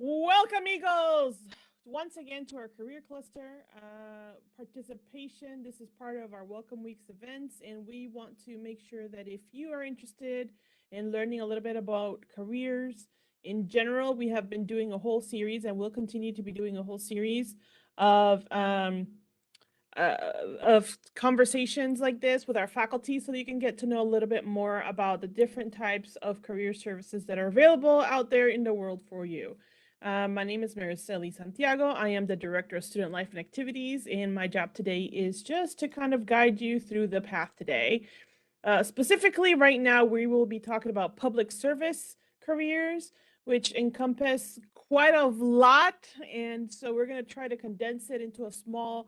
Welcome, Eagles, once again to our career cluster participation. This is part of our Welcome Weeks events, and we want to make sure that if you are interested in learning a little bit about careers in general, we have been doing a whole series, and we'll continue to be doing a whole series of uh, of conversations like this with our faculty so that you can get to know a little bit more about the different types of career services that are available out there in the world for you. My name is Mariceli Santiago. I am the Director of Student Life and Activities, and my job today is just to kind of guide you through the path today. Specifically, right now, we will be talking about public service careers, which encompass quite a lot. And so we're going to try to condense it into a small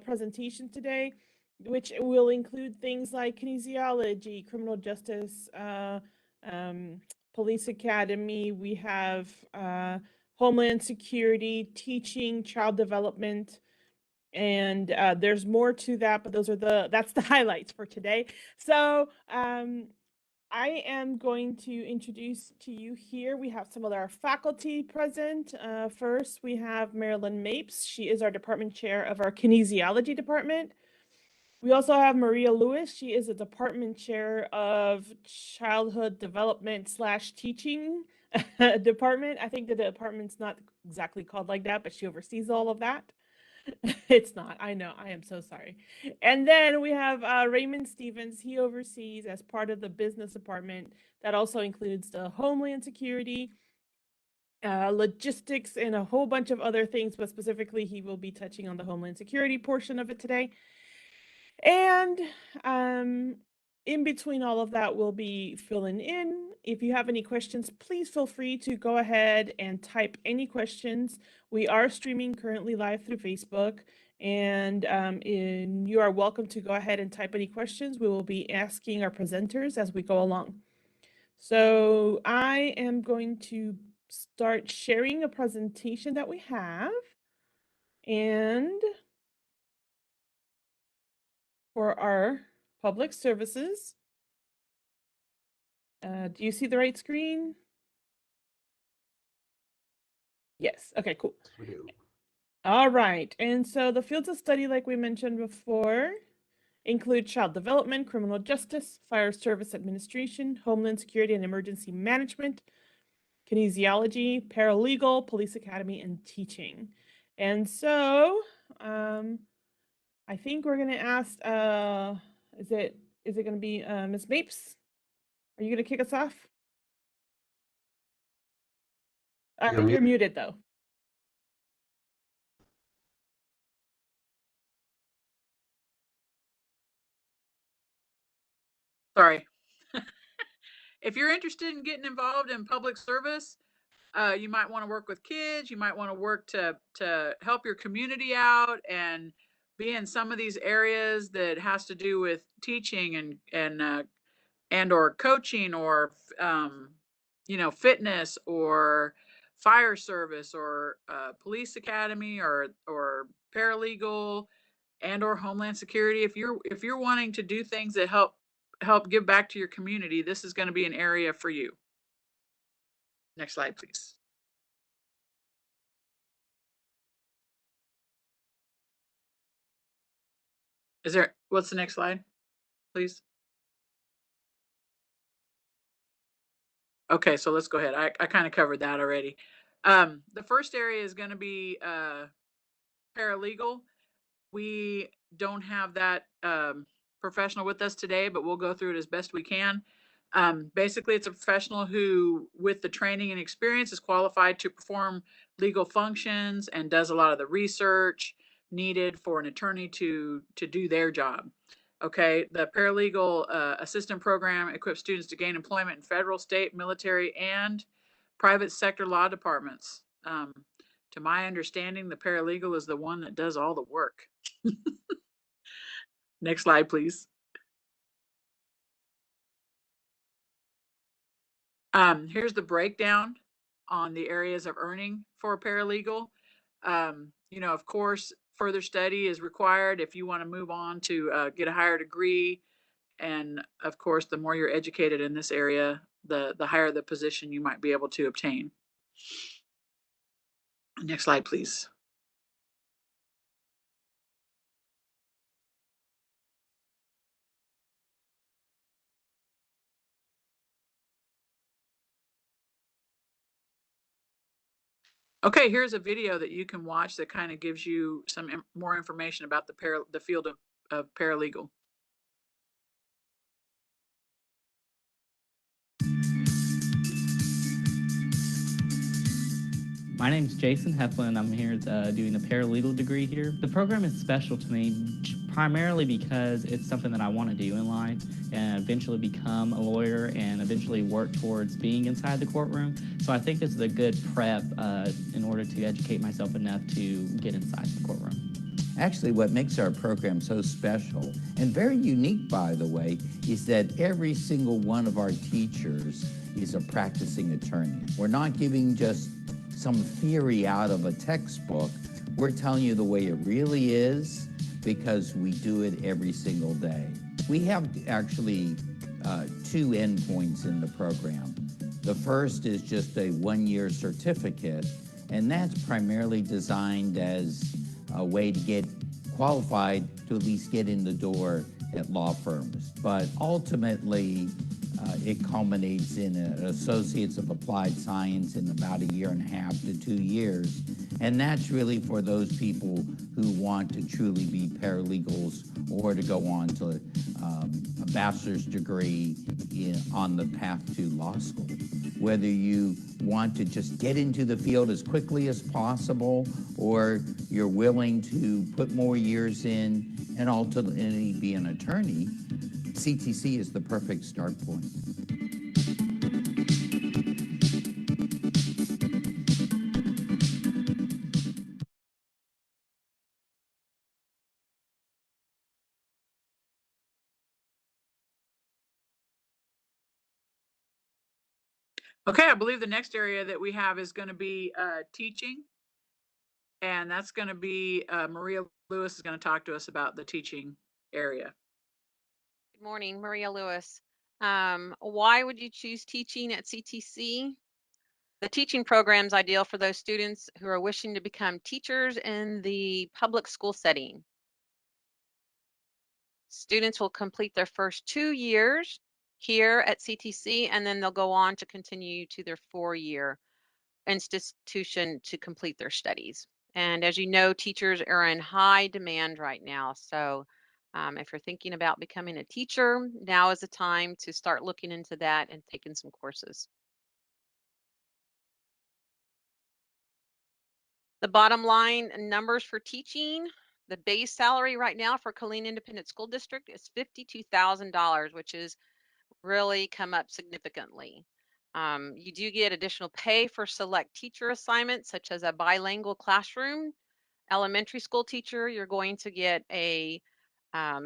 presentation today, which will include things like kinesiology, criminal justice, um, police academy. We have homeland security, teaching, child development, and there's more to that, but that's the highlights for today. So I am going to introduce to you here, we have some of our faculty present. First, we have Marilyn Mapes. She is our department chair of our kinesiology department. We also have Maria Lewis. She is a department chair of childhood development / teaching department. I think the department's not exactly called like that, but she oversees all of that. It's not. I know. I am so sorry. And then we have Raymond Stevens. He oversees, as part of the business department, that also includes the Homeland Security, logistics, and a whole bunch of other things. But specifically, he will be touching on the Homeland Security portion of it today. And in between all of that, we'll be filling in. If you have any questions, please feel free to go ahead and type any questions. We are streaming currently live through Facebook, and you are welcome to go ahead and type any questions. We will be asking our presenters as we go along. So I am going to start sharing a presentation that we have. And for our public services, do you see the right screen? Yes. Okay, cool. We do. All right. And so the fields of study, like we mentioned before, include child development, criminal justice, fire service administration, homeland security and emergency management, kinesiology, paralegal, police academy, and teaching. And so I think we're gonna ask, is it gonna be Ms. Mapes? Are you gonna kick us off? You're muted though. Sorry. If you're interested in getting involved in public service, you might want to work with kids. You might want to work to help your community out and be in some of these areas that has to do with teaching and or coaching or fitness or fire service or police academy or paralegal and or homeland security. If you're wanting to do things that help give back to your community, this is going to be an area for you. Next slide, please. What's the next slide, please? Okay, so let's go ahead. I kind of covered that already. The first area is going to be paralegal. We don't have that professional with us today, but we'll go through it as best we can. Basically, it's a professional who, with the training and experience, is qualified to perform legal functions and does a lot of the research needed for an attorney to do their job. Okay, the paralegal assistant program equips students to gain employment in federal, state, military, and private sector law departments. To my understanding, the paralegal is the one that does all the work. Next slide, please. Here's the breakdown on the areas of earning for a paralegal. Of course, further study is required if you want to move on to get a higher degree. And of course, the more you're educated in this area, the higher the position you might be able to obtain. Next slide, please. Okay, here's a video that you can watch that kind of gives you some more information about the field of paralegal. My name's Jason Heflin. I'm here doing a paralegal degree here. The program is special to me primarily because it's something that I want to do in life and eventually become a lawyer and eventually work towards being inside the courtroom. So I think this is a good prep in order to educate myself enough to get inside the courtroom. Actually, what makes our program so special, and very unique, by the way, is that every single one of our teachers is a practicing attorney. We're not giving just some theory out of a textbook. We're telling you the way it really is because we do it every single day. We have actually two endpoints in the program. The first is just a one-year certificate, and that's primarily designed as a way to get qualified to at least get in the door at law firms. But ultimately, it culminates in an Associates of Applied Science in about 1.5 to 2 years. And that's really for those people who want to truly be paralegals or to go on to a bachelor's degree on the path to law school. Whether you want to just get into the field as quickly as possible or you're willing to put more years in and ultimately be an attorney, CTC is the perfect start point. Okay, I believe the next area that we have is going to be teaching. And that's going to be Maria Lewis is going to talk to us about the teaching area. Good morning, Maria Lewis. Why would you choose teaching at CTC? The teaching program is ideal for those students who are wishing to become teachers in the public school setting. Students will complete their first 2 years here at CTC, and then they'll go on to continue to their 4-year institution to complete their studies. And as you know, teachers are in high demand right now. So if you're thinking about becoming a teacher, now is the time to start looking into that and taking some courses. The bottom line numbers for teaching, the base salary right now for Killeen Independent School District is $52,000, which is really come up significantly. You do get additional pay for select teacher assignments, such as a bilingual classroom. Elementary school teacher, you're going to get a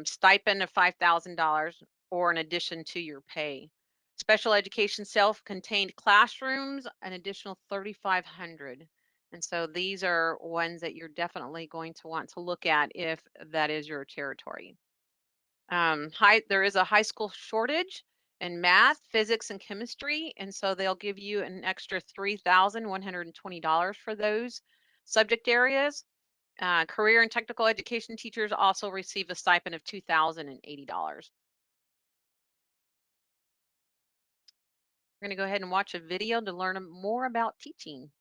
stipend of $5,000 or in addition to your pay. Special education self-contained classrooms, an additional $3,500. And so these are ones that you're definitely going to want to look at if that is your territory. There is a high school shortage in math, physics, and chemistry, and so they'll give you an extra $3,120 for those subject areas. Career and technical education teachers also receive a stipend of $2,080. We're going to go ahead and watch a video to learn more about teaching.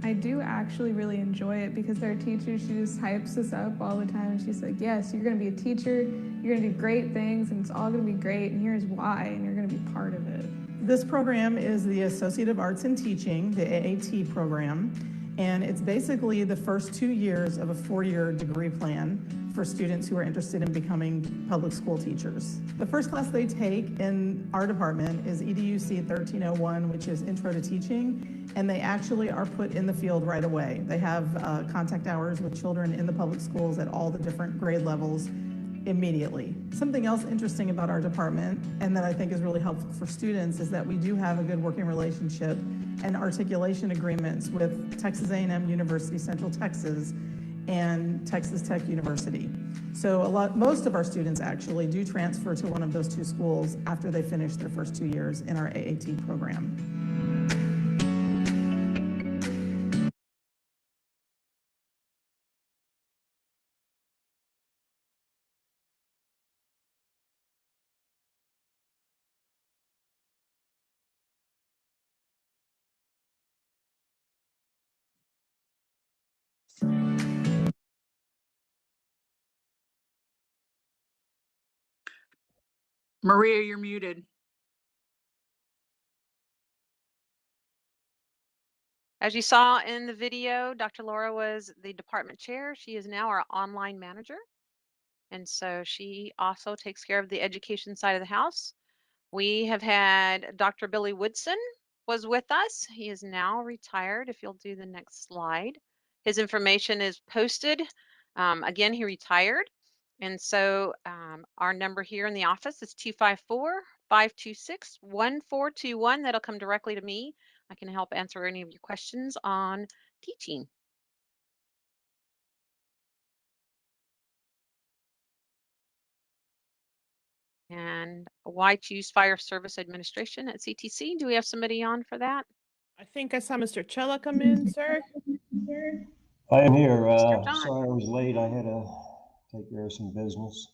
I do actually really enjoy it because our teacher, she just hypes us up all the time. And she's like, yes, you're going to be a teacher, you're going to do great things, and it's all going to be great, and here's why, and you're going to be part of it. This program is the Associate of Arts in Teaching, the AAT program, and it's basically the first 2 years of a 4-year degree plan for students who are interested in becoming public school teachers. The first class they take in our department is EDUC 1301, which is Intro to Teaching, and they actually are put in the field right away. They have contact hours with children in the public schools at all the different grade levels immediately. Something else interesting about our department, and that I think is really helpful for students, is that we do have a good working relationship and articulation agreements with Texas A&M University Central Texas and Texas Tech University. So most of our students actually do transfer to one of those two schools after they finish their first 2 years in our AAT program. Maria, you're muted. As you saw in the video, Dr. Laura was the department chair. She is now our online manager. And so she also takes care of the education side of the house. We have had Dr. Billy Woodson was with us. He is now retired. If you'll do the next slide. His information is posted. Again, he retired. And so our number here in the office is 254-526-1421. That'll come directly to me. I can help answer any of your questions on teaching. And why choose Fire Service Administration at CTC? Do we have somebody on for that? I think I saw Mr. Chella come in, sir. I am here. Mr. John. Sorry I was late. I had to take care of some business.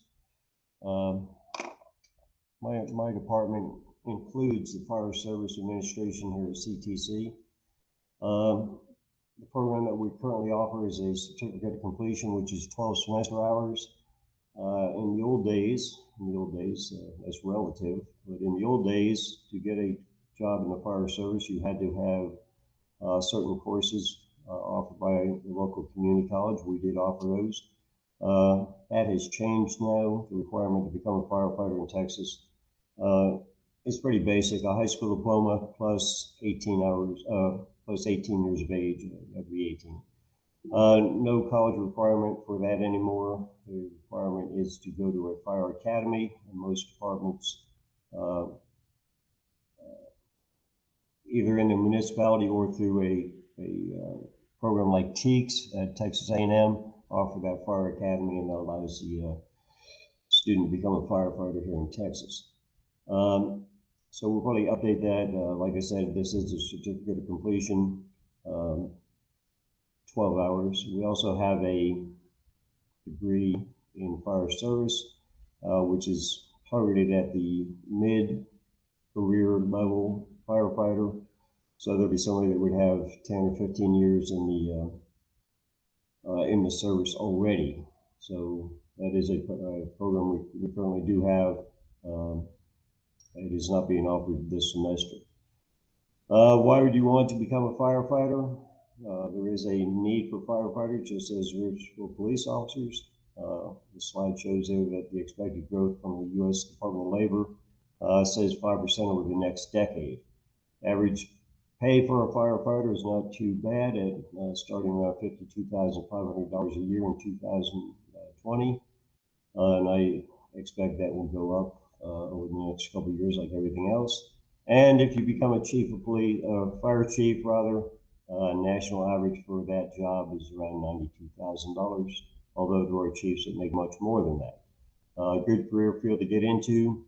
My department includes the Fire Service Administration here at CTC. The program that we currently offer is a certificate of completion, which is 12 semester hours. In the old days, that's relative, but in the old days, to get a job in the fire service, you had to have certain courses offered by the local community college. We did offer those. That has changed now. The requirement to become a firefighter in Texas, it's pretty basic. A high school diploma plus 18 hours, plus 18 years of age, every 18. No college requirement for that anymore. The requirement is to go to a fire academy, and most departments, either in the municipality or through a program like TEACS at Texas A&M, offer that fire academy, and that allows the student to become a firefighter here in Texas. So we'll probably update that. Like I said, this is a certificate of completion, 12 hours. We also have a degree in fire service, which is targeted at the mid-career level firefighter. So there'll be somebody that would have 10 or 15 years in the service already. So that is a program we currently do have. It is not being offered this semester. Why would you want to become a firefighter? There is a need for firefighters, just as there is for police officers. The slide shows there that the expected growth from the U.S. Department of Labor says 5% over the next decade. Average pay for a firefighter is not too bad at starting around $52,500 a year in 2020. And I expect that will go up over the next couple of years like everything else. And if you become a chief of police, fire chief rather, national average for that job is around $92,000, although there are chiefs that make much more than that. Good career field to get into.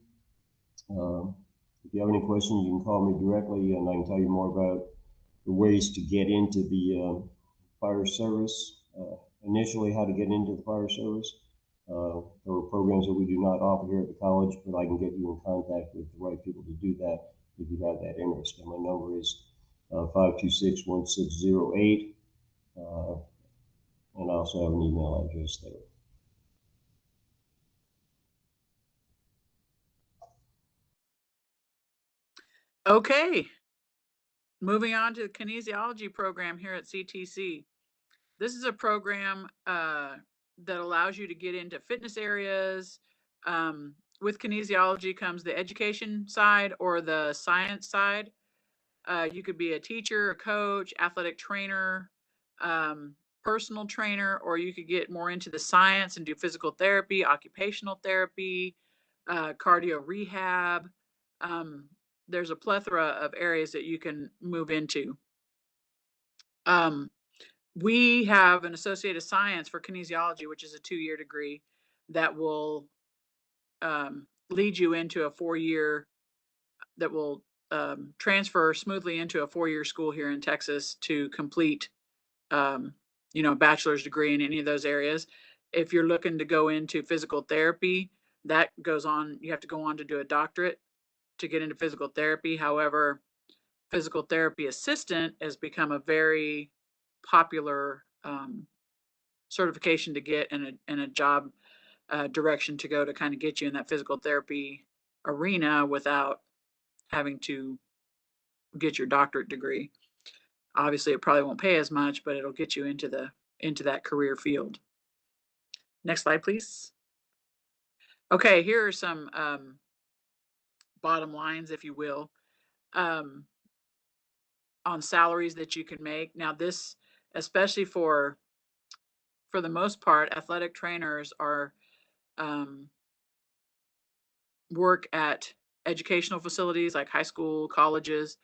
If you have any questions, you can call me directly and I can tell you more about the ways to get into the fire service. Initially, how to get into the fire service. There are programs that we do not offer here at the college, but I can get you in contact with the right people to do that if you have that interest. And my number is 526-1608. And I also have an email address there. Okay. Moving on to the kinesiology program here at CTC. This is a program that allows you to get into fitness areas. With kinesiology comes the education side or the science side. You could be a teacher, a coach, athletic trainer, personal trainer, or you could get more into the science and do physical therapy, occupational therapy, cardio rehab. There's a plethora of areas that you can move into. We have an Associate of Science for kinesiology, which is a 2-year degree that will lead you into a 4-year, that will transfer smoothly into a 4-year school here in Texas to complete, a bachelor's degree in any of those areas. If you're looking to go into physical therapy, that goes on, you have to go on to do a doctorate to get into physical therapy. However, physical therapy assistant has become a very popular certification to get, and a job direction to go to kind of get you in that physical therapy arena without having to get your doctorate degree. Obviously, it probably won't pay as much, but it'll get you into that career field. Next slide, please. Okay, here are some bottom lines, if you will, on salaries that you can make. Now, this, especially for the most part, athletic trainers are work at educational facilities like high school, colleges.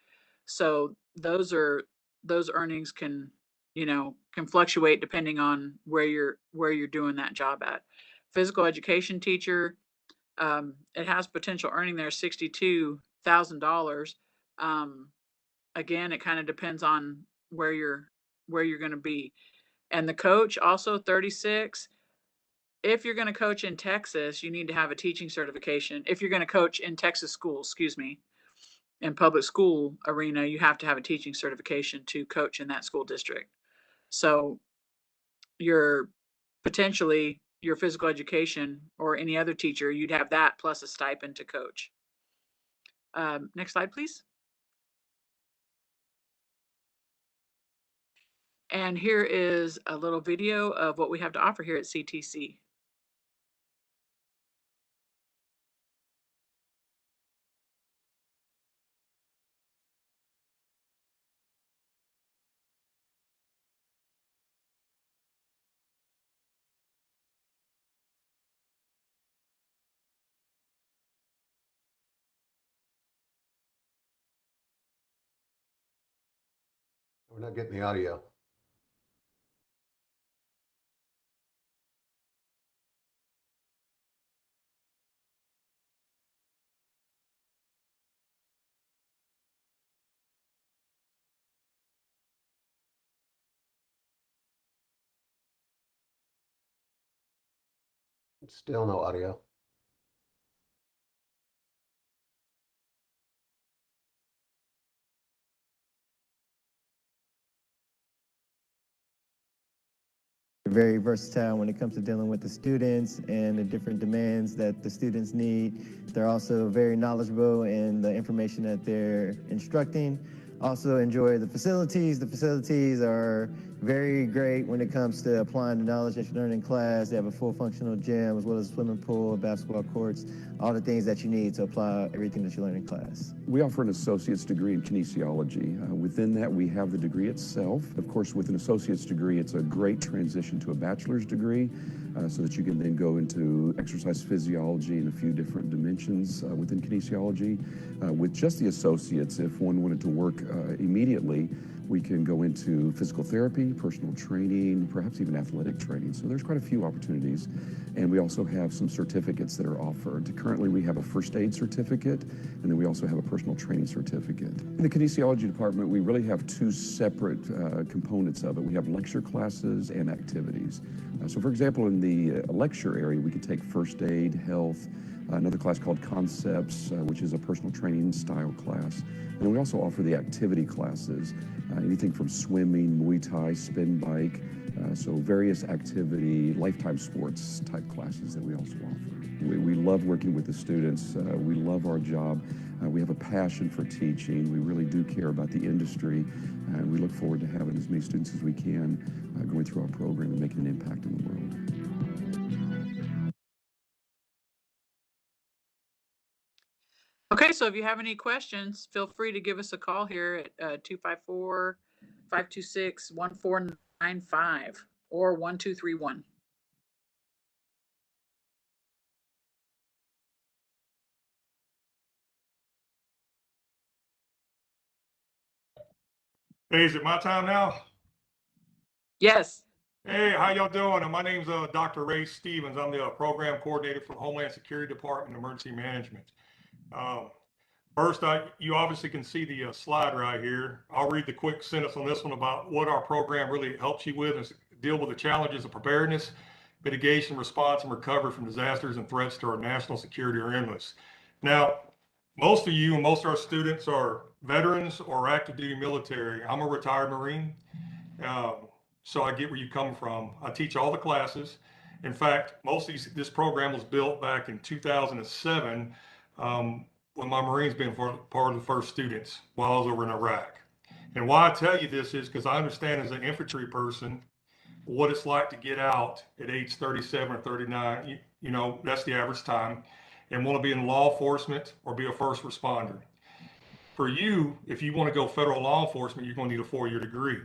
So those earnings can fluctuate depending on where you're doing that job at. Physical education teacher, it has potential earning there $62,000. Again, it kind of depends on where you're going to be. And the coach also 36. If you're going to coach in Texas, you need to have a teaching certification. If you're going to coach in Texas schools, in public school arena, you have to have a teaching certification to coach in that school district. So your physical education or any other teacher, you'd have that plus a stipend to coach. Next slide, please. And here is a little video of what we have to offer here at CTC. We're not getting the audio. Still no audio. Very versatile when it comes to dealing with the students and the different demands that the students need. They're also very knowledgeable in the information that they're instructing. Also enjoy the facilities. The facilities are very great when it comes to applying the knowledge that you learn in class. They have a full functional gym as well as a swimming pool, basketball courts, all the things that you need to apply everything that you learn in class. We offer an associate's degree in kinesiology. Within that, we have the degree itself. Of course, with an associate's degree, it's a great transition to a bachelor's degree so that you can then go into exercise physiology and a few different dimensions within kinesiology. With just the associates, if one wanted to work immediately, we can go into physical therapy, personal training, perhaps even athletic training. So there's quite a few opportunities. And we also have some certificates that are offered. Currently, we have a first aid certificate, and then we also have a personal training certificate. In the kinesiology department, we really have two separate components of it. We have lecture classes and activities. So for example, in the lecture area, we could take first aid, health, another class called Concepts, which is a personal training style class. And we also offer the activity classes, anything from swimming, Muay Thai, spin bike, so various activity, lifetime sports type classes that we also offer. We love working with the students. We love our job. We have a passion for teaching. We really do care about the industry, and we look forward to having as many students as we can going through our program and making an impact in the world. Okay, so if you have any questions, feel free to give us a call here at 254-526-1495. or 1231. Hey, is it my time now? Yes. Hey, how y'all doing? My name's Dr. Ray Stevens. I'm the program coordinator for the Homeland Security Department Emergency Management. First, you obviously can see the slide right here. I'll read the quick sentence on this one about what our program really helps you with is deal with the challenges of preparedness, mitigation, response, and recovery from disasters and threats to our national security or endless. Now, most of you and most of our students are veterans or active duty military. I'm a retired Marine. So I get where you come from. I teach all the classes. In fact, this program was built back in 2007 when my Marines been part of the first students while I was over in Iraq. And why I tell you this is because I understand as an infantry person what it's like to get out at age 37 or 39. You know, that's the average time, and want to be in law enforcement or be a first responder. For you, if you want to go federal law enforcement, you're going to need a 4-year degree.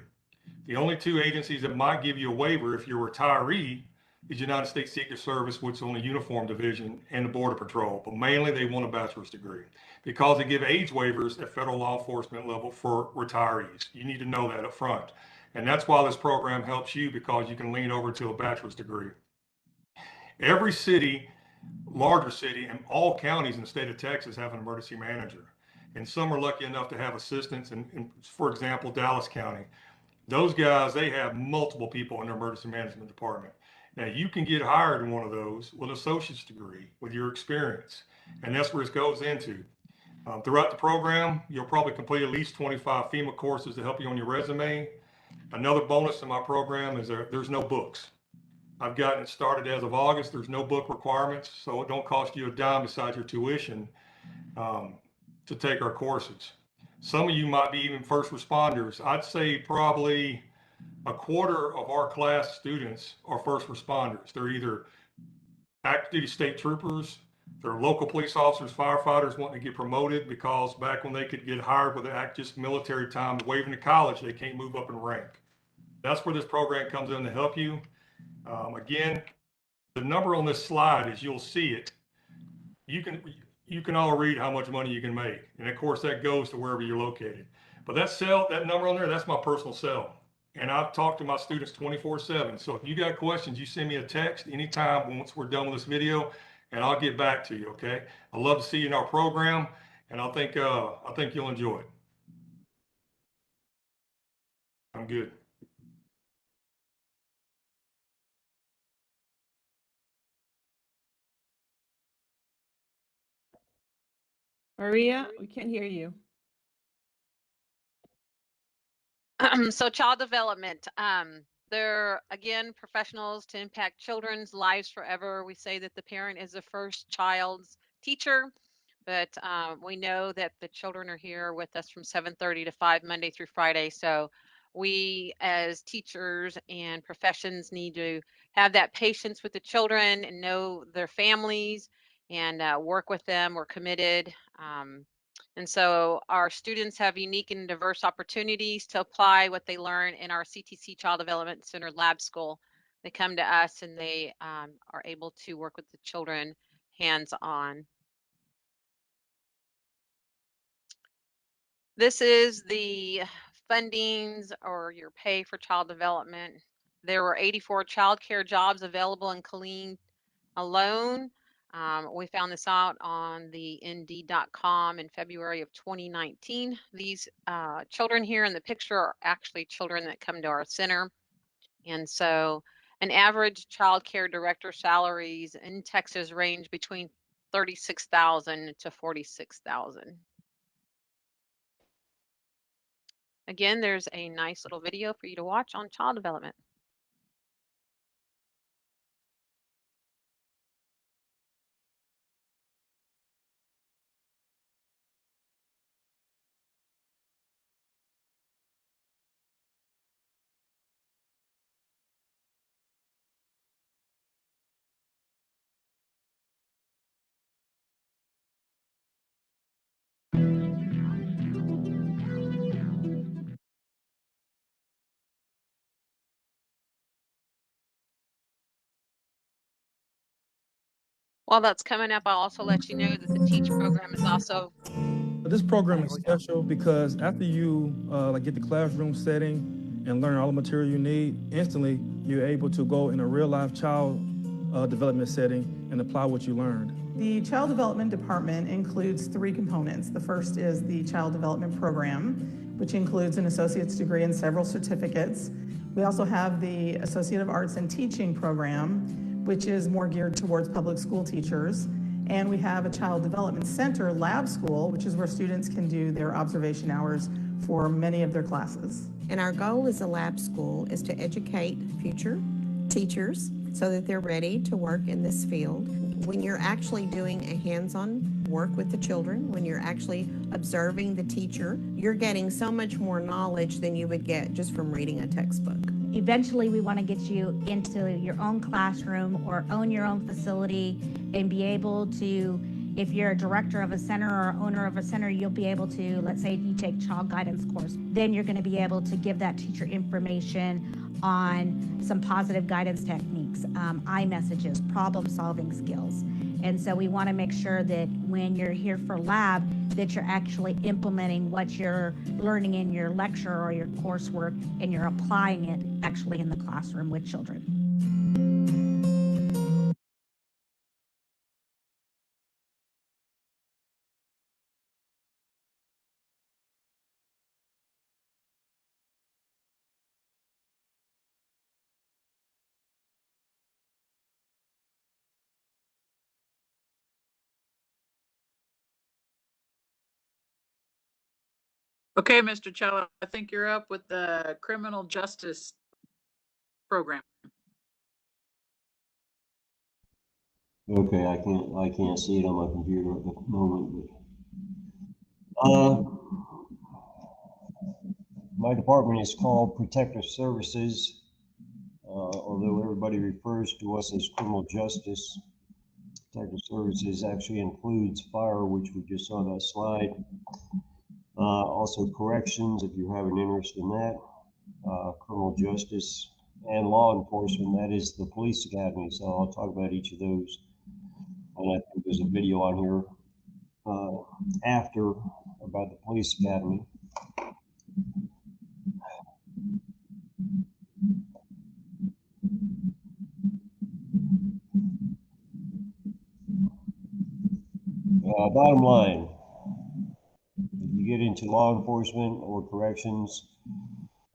The only two agencies that might give you a waiver if you're a retiree is United States Secret Service, which is on the Uniform Division, and the Border Patrol. But mainly they want a bachelor's degree because they give age waivers at federal law enforcement level for retirees. You need to know that up front. And that's why this program helps you, because you can lean over to a bachelor's degree. Every city, larger city, and all counties in the state of Texas have an emergency manager. And some are lucky enough to have assistants. And for example, Dallas County. Those guys, they have multiple people in their emergency management department. Now, you can get hired in one of those with an associate's degree, with your experience, and that's where it goes into. Throughout the program, you'll probably complete at least 25 FEMA courses to help you on your resume. Another bonus in my program is there's no books. I've gotten it started as of August. There's no book requirements, so it don't cost you a dime besides your tuition to take our courses. Some of you might be even first responders. I'd say probably a quarter of our class students are first responders. They're either active duty state troopers, they're local police officers, firefighters wanting to get promoted because back when they could get hired with just military time, waving to college, they can't move up in rank. That's where this program comes in to help you. Again, the number on this slide is, you'll see it. You can all read how much money you can make. And of course that goes to wherever you're located. But that number on there, that's my personal cell. And I've talked to my students 24/7. So if you got questions, you send me a text anytime once we're done with this video, and I'll get back to you, okay? I love to see you in our program, and I think you'll enjoy it. I'm good. Maria, we can't hear you. So child development, they're again professionals to impact children's lives forever. We say that the parent is the first child's teacher, but we know that the children are here with us from 7:30 to 5 Monday through Friday. So we as teachers and professions need to have that patience with the children and know their families and work with them. We're committed. And so our students have unique and diverse opportunities to apply what they learn in our CTC Child Development Center Lab School. They come to us and they are able to work with the children hands-on. This is the fundings or your pay for child development. There were 84 child care jobs available in Killeen alone. We found this out on the Indeed.com in February of 2019. These children here in the picture are actually children that come to our center. And so an average child care director salaries in Texas range between $36,000 to $46,000. Again, there's a nice little video for you to watch on child development. While that's coming up, I'll also let you know that the TEACH program is also. This program is special because after you like get the classroom setting and learn all the material you need, instantly you're able to go in a real life child development setting and apply what you learned. The Child Development Department includes 3 components. The first is the Child Development Program, which includes an associate's degree and several certificates. We also have the Associate of Arts in Teaching program, which is more geared towards public school teachers. And we have a Child Development Center lab school, which is where students can do their observation hours for many of their classes. And our goal as a lab school is to educate future teachers so that they're ready to work in this field. When you're actually doing a hands-on work with the children, when you're actually observing the teacher, you're getting so much more knowledge than you would get just from reading a textbook. Eventually, we want to get you into your own classroom or own your own facility and be able to, if you're a director of a center or owner of a center, you'll be able to, let's say you take child guidance course, then you're going to be able to give that teacher information on some positive guidance techniques, iMessages, problem-solving skills. And so we want to make sure that when you're here for lab, that you're actually implementing what you're learning in your lecture or your coursework, and you're applying it actually in the classroom with children. Okay, Mr. Cello, I think you're up with the criminal justice program. Okay, I can't see it on my computer at the moment, but my department is called Protective Services. Although everybody refers to us as criminal justice, Protective Services actually includes fire, which we just saw that slide. Also corrections, if you have an interest in that, criminal justice, and law enforcement, that is the police academy. So I'll talk about each of those. And I think there's a video on here after about the police academy. Bottom line, if you get into law enforcement or corrections,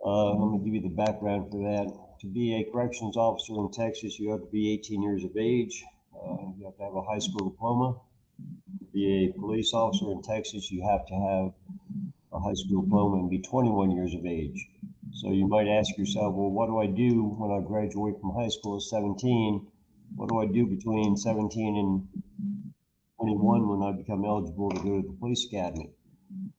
let me give you the background for that. To be a corrections officer in Texas, you have to be 18 years of age. You have to have a high school diploma. To be a police officer in Texas, you have to have a high school diploma and be 21 years of age. So you might ask yourself, well, what do I do when I graduate from high school at 17? What do I do between 17 and 21 when I become eligible to go to the police academy?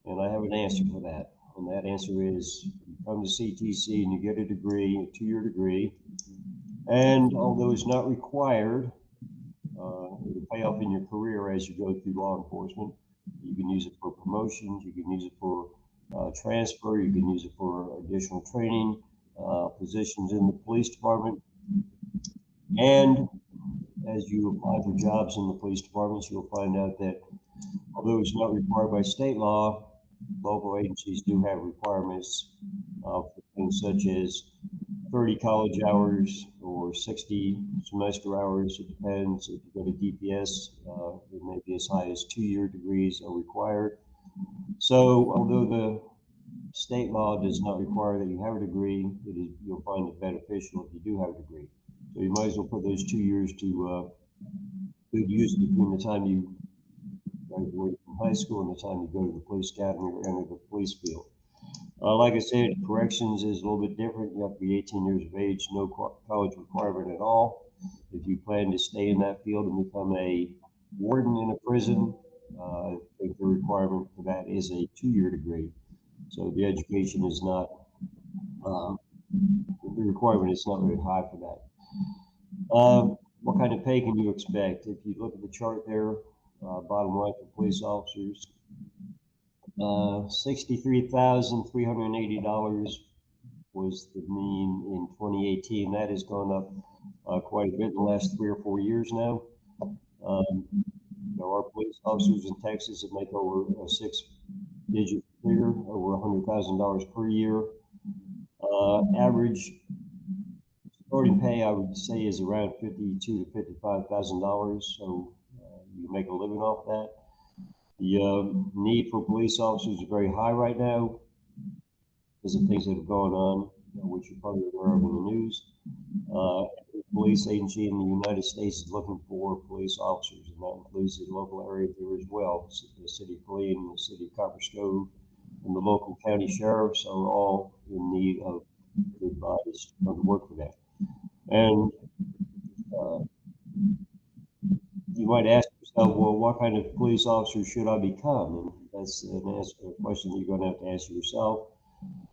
And I have an answer for that. And that answer is you come to CTC and you get a degree, a 2-year degree. And although it's not required, it'll pay off in your career as you go through law enforcement. You can use it for promotions, you can use it for transfer, you can use it for additional training, positions in the police department. And as you apply for jobs in the police departments, you'll find out that although it's not required by state law, local agencies do have requirements for things such as 30 college hours or 60 semester hours. It depends. If you go to DPS, it may be as high as 2-year degrees are required. So although the state law does not require that you have a degree, you'll find it beneficial if you do have a degree. So you might as well put those 2 years to good use between the time you graduate from high school and the time you go to the police academy or enter the police field. Like I said, corrections is a little bit different. You have to be 18 years of age, no college requirement at all. If you plan to stay in that field and become a warden in a prison, I think the requirement for that is a 2-year degree. So the education is not, the requirement is not very high for that. What kind of pay can you expect? If you look at the chart there, bottom right for police officers, $63,380 was the mean in 2018. That has gone up quite a bit in the last 3 or 4 years now. There are police officers in Texas that make over a 6-digit figure, over $100,000 per year. Average starting pay, I would say, is around $52,000 to $55,000. So you make a living off that. The need for police officers is very high right now because of things that have gone on, which you're probably aware of in the news. Every police agency in the United States is looking for police officers, and that includes the local area here as well. The city of Killeen, the city of Copper Stove, and the local county sheriffs are all in need of good bodies to come to work for them. And you might ask yourself, well, what kind of police officer should I become? And that's a question that you're going to have to ask yourself.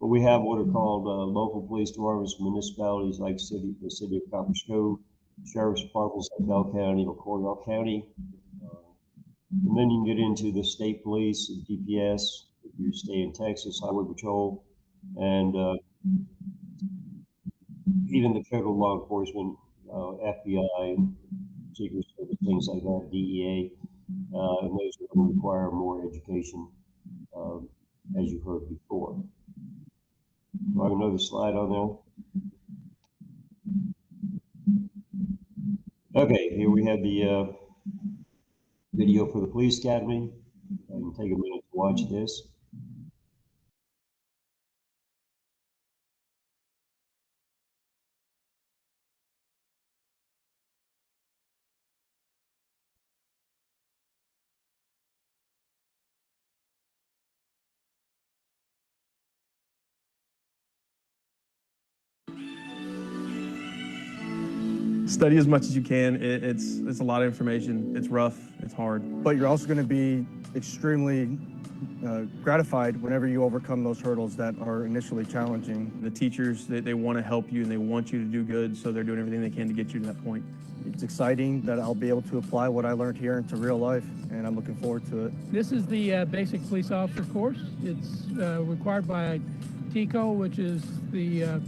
But we have what are called local police departments, municipalities like the city of Copper Stove, sheriff's departments like Bell County or Coryell County. And then you can get into the state police, DPS, if you stay in Texas, Highway Patrol, and even the federal law enforcement, FBI, Secret Service, things like that, DEA, and those are going to require more education, as you heard before. Do I have another slide on there? Okay, here we have the video for the police academy. I can take a minute to watch this. Study as much as you can. It's a lot of information. It's rough. It's hard. But you're also going to be extremely gratified whenever you overcome those hurdles that are initially challenging. The teachers, they want to help you and they want you to do good, so they're doing everything they can to get you to that point. It's exciting that I'll be able to apply what I learned here into real life, and I'm looking forward to it. This is the basic police officer course. It's required by TCO, which is the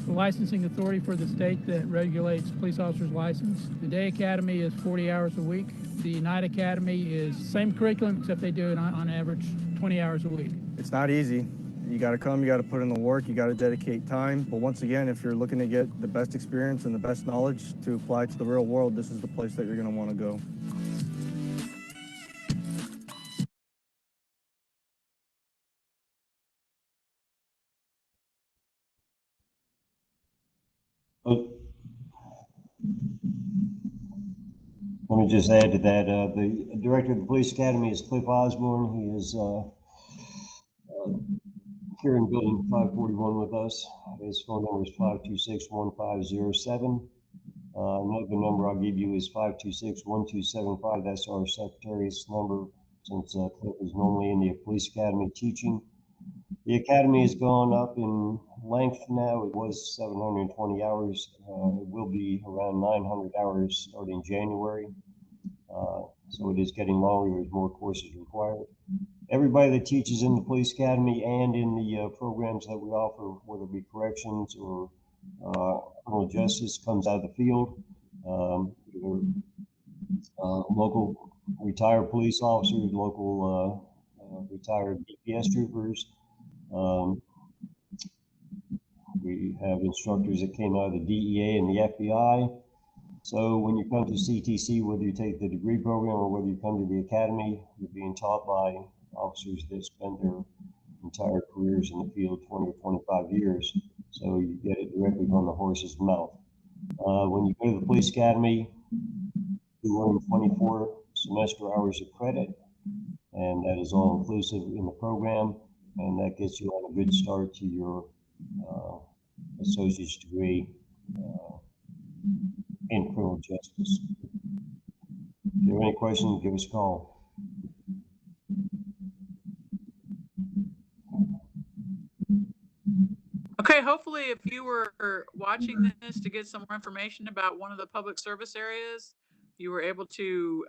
licensing authority for the state that regulates police officers' license. The Day Academy is 40 hours a week. The Night Academy is same curriculum, except they do it on average 20 hours a week. It's not easy. You got to come, you got to put in the work, you got to dedicate time. But once again, if you're looking to get the best experience and the best knowledge to apply to the real world, this is the place that you're going to want to go. Let me just add to that. The director of the police academy is Cliff Osborne. He is here in building 541 with us. His phone number is 526-1507. Another number I'll give you is 526-1275. That's our secretary's number, since Cliff is normally in the police academy teaching. The academy has gone up in length now. It was 720 hours. It will be around 900 hours starting January. So it is getting longer. There's more courses required. Everybody that teaches in the police academy and in the programs that we offer, whether it be corrections or criminal justice, comes out of the field. Local retired police officers, local retired DPS troopers. We have instructors that came out of the DEA and the FBI. So when you come to CTC, whether you take the degree program or whether you come to the academy, you're being taught by officers that spend their entire careers in the field, 20 or 25 years. So you get it directly from the horse's mouth. When you go to the police academy, you earn 24 semester hours of credit, and that is all inclusive in the program, and that gets you on a good start to your associate's degree in criminal justice. If you have any questions, give us a call. Okay, hopefully if you were watching this to get some more information about one of the public service areas, you were able to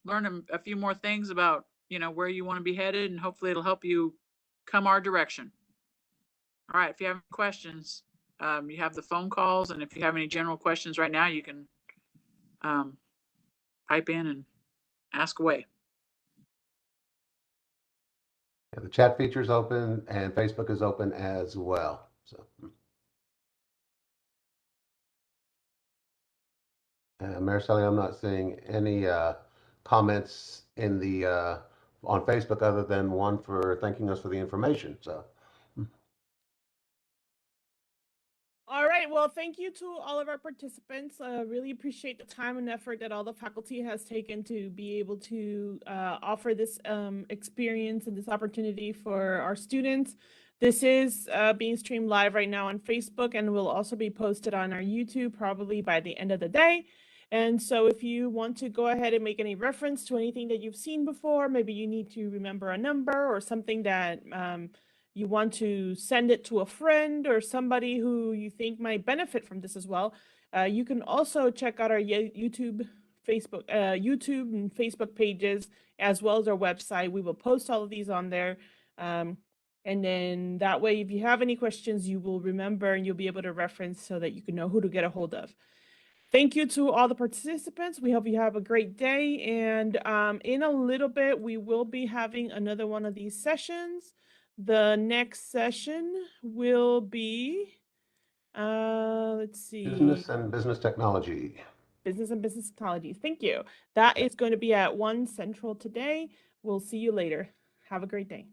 learn a few more things about, where you want to be headed, and hopefully it'll help you come our direction. All right, if you have any questions, you have the phone calls, and if you have any general questions right now, you can pipe in and ask away. Yeah, the chat feature is open and Facebook is open as well. So, Mariceli, I'm not seeing any comments in the on Facebook other than one for thanking us for the information. So, All right. Well, thank you to all of our participants. Really appreciate the time and effort that all the faculty has taken to be able to offer this experience and this opportunity for our students. This is being streamed live right now on Facebook and will also be posted on our YouTube probably by the end of the day. And so if you want to go ahead and make any reference to anything that you've seen before, maybe you need to remember a number or something that you want to send it to a friend or somebody who you think might benefit from this as well, you can also check out our YouTube and Facebook pages, as well as our website. We will post all of these on there. And then that way, if you have any questions, you will remember and you'll be able to reference so that you can know who to get a hold of. Thank you to all the participants. We hope you have a great day. And in a little bit, we will be having another one of these sessions. The next session will be, let's see. business and business technology. Business and business technologies. Thank you. That is going to be at 1 Central today. We'll see you later. Have a great day.